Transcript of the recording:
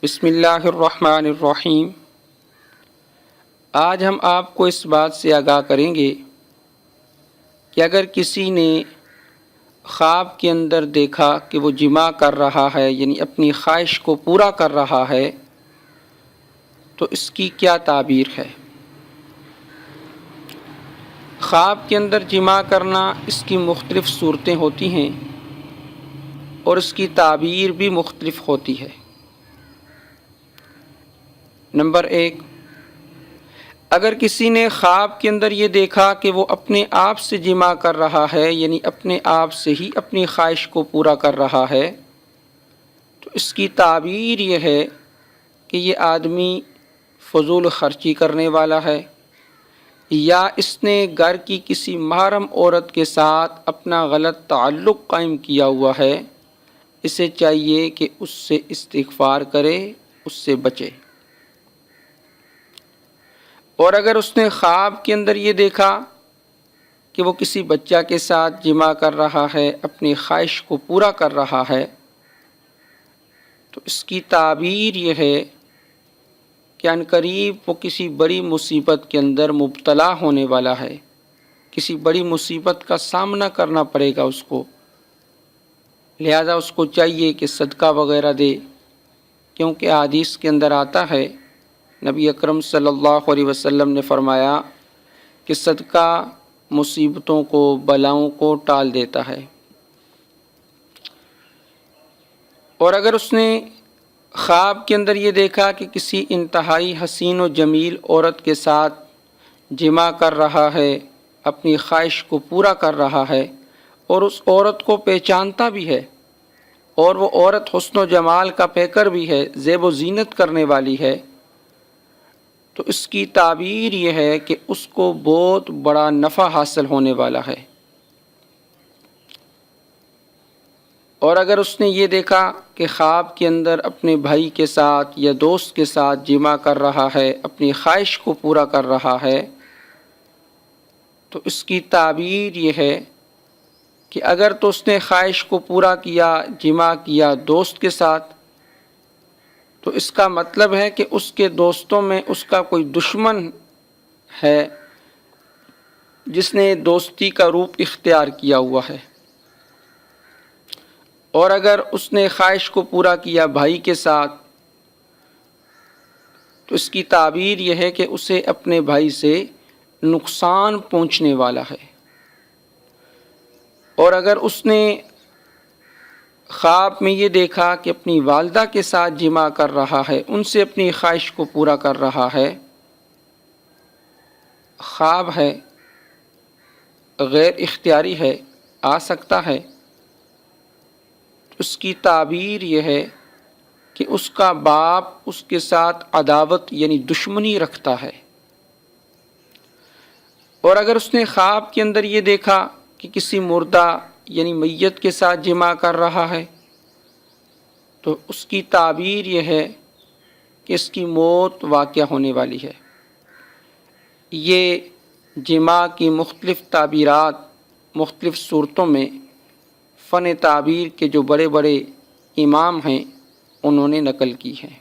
بسم اللہ الرحمن الرحیم۔ آج ہم آپ کو اس بات سے آگاہ کریں گے کہ اگر کسی نے خواب کے اندر دیکھا کہ وہ جماع کر رہا ہے، یعنی اپنی خواہش کو پورا کر رہا ہے، تو اس کی کیا تعبیر ہے؟ خواب کے اندر جماع کرنا، اس کی مختلف صورتیں ہوتی ہیں اور اس کی تعبیر بھی مختلف ہوتی ہے۔ نمبر 1، اگر کسی نے خواب کے اندر یہ دیکھا کہ وہ اپنے آپ سے جماع کر رہا ہے، یعنی اپنے آپ سے ہی اپنی خواہش کو پورا کر رہا ہے، تو اس کی تعبیر یہ ہے کہ یہ آدمی فضول خرچی کرنے والا ہے، یا اس نے گھر کی کسی محرم عورت کے ساتھ اپنا غلط تعلق قائم کیا ہوا ہے، اسے چاہیے کہ اس سے استغفار کرے، اس سے بچے۔ اور اگر اس نے خواب کے اندر یہ دیکھا کہ وہ کسی بچہ کے ساتھ جماع کر رہا ہے، اپنی خواہش کو پورا کر رہا ہے، تو اس کی تعبیر یہ ہے کہ عنقریب وہ کسی بڑی مصیبت کے اندر مبتلا ہونے والا ہے، کسی بڑی مصیبت کا سامنا کرنا پڑے گا اس کو، لہذا اس کو چاہیے کہ صدقہ وغیرہ دے، کیونکہ حدیث کے اندر آتا ہے، نبی اکرم صلی اللہ علیہ وسلم نے فرمایا کہ صدقہ مصیبتوں کو، بلاؤں کو ٹال دیتا ہے۔ اور اگر اس نے خواب کے اندر یہ دیکھا کہ کسی انتہائی حسین و جمیل عورت کے ساتھ جماع کر رہا ہے، اپنی خواہش کو پورا کر رہا ہے، اور اس عورت کو پہچانتا بھی ہے، اور وہ عورت حسن و جمال کا پیکر بھی ہے، زیب و زینت کرنے والی ہے، تو اس کی تعبیر یہ ہے کہ اس کو بہت بڑا نفع حاصل ہونے والا ہے۔ اور اگر اس نے یہ دیکھا کہ خواب کے اندر اپنے بھائی کے ساتھ یا دوست کے ساتھ جماع کر رہا ہے، اپنی خواہش کو پورا کر رہا ہے، تو اس کی تعبیر یہ ہے کہ اگر تو اس نے خواہش کو پورا کیا، جماع کیا دوست کے ساتھ، تو اس کا مطلب ہے کہ اس کے دوستوں میں اس کا کوئی دشمن ہے جس نے دوستی کا روپ اختیار کیا ہوا ہے۔ اور اگر اس نے خواہش کو پورا کیا بھائی کے ساتھ، تو اس کی تعبیر یہ ہے کہ اسے اپنے بھائی سے نقصان پہنچنے والا ہے۔ اور اگر اس نے خواب میں یہ دیکھا کہ اپنی والدہ کے ساتھ جماع کر رہا ہے، ان سے اپنی خواہش کو پورا کر رہا ہے، خواب ہے، غیر اختیاری ہے، آ سکتا ہے، اس کی تعبیر یہ ہے کہ اس کا باپ اس کے ساتھ عداوت یعنی دشمنی رکھتا ہے۔ اور اگر اس نے خواب کے اندر یہ دیکھا کہ کسی مردہ یعنی میت کے ساتھ جماع کر رہا ہے، تو اس کی تعبیر یہ ہے کہ اس کی موت واقع ہونے والی ہے۔ یہ جماع کی مختلف تعبیرات مختلف صورتوں میں فن تعبیر کے جو بڑے بڑے امام ہیں، انہوں نے نقل کی ہیں۔